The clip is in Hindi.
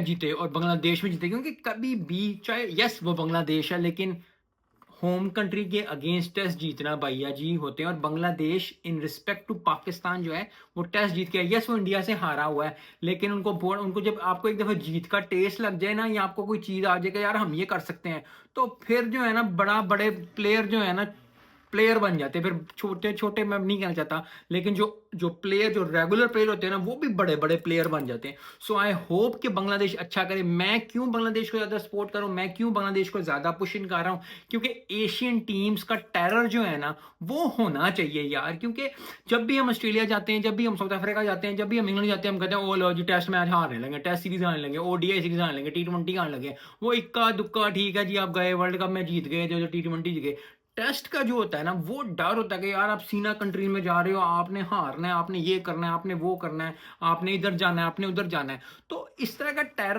जीते और बांग्लादेश में जीते, क्योंकि कभी भी चाहे यस वो बांग्लादेश है, लेकिन होम कंट्री के अगेंस्ट टेस्ट जीतना भैया जी होते हैं। और Bangladesh in respect to Pakistan जो है वो टेस्ट जीत के है। यस वो इंडिया से हारा हुआ है, लेकिन उनको जब आपको एक दफा जीत का टेस्ट लग जाए ना, या आपको कोई चीज आ जाएगा यार हम ये कर सकते हैं, तो फिर जो है ना बड़े प्लेयर जो है ना प्लेयर बन जाते हैं। फिर छोटे छोटे मैं नहीं कहना चाहता, लेकिन जो जो प्लेयर जो रेगुलर प्लेयर होते हैं ना वो भी बड़े बड़े प्लेयर बन जाते हैं। सो आई होप कि बांग्लादेश अच्छा करे। मैं क्यों बांग्लादेश को ज्यादा सपोर्ट कर रहा हूं, मैं क्यों बांग्लादेश को ज्यादा पुश इन कर रहा हूं, क्योंकि एशियन टीम्स का टेरर जो है ना वो होना चाहिए यार। क्योंकि जब भी हम ऑस्ट्रेलिया जाते हैं, जब भी हम साउथ अफ्रीका जाते हैं, जब भी हम इंग्लैंड जाते हैं, हम कहते हैं ओ लो जी टेस्ट मैच हारने लगे, टेस्ट सीरीज आने लगे, ओडीआई सीरीज आने लगे, T20 आने लगे। वो इक्का दुक्का ठीक है जी, आप गए वर्ल्ड कप में जीत गए, जो T20 जीत गए। टेस्ट का जो होता है ना वो डर होता है कि यार आप सीना कंट्री में जा रहे हो, आपने हारना है, आपने ये करना है, आपने वो करना है, आपने इधर जाना है, आपने उधर जाना है। तो इस तरह का टेरर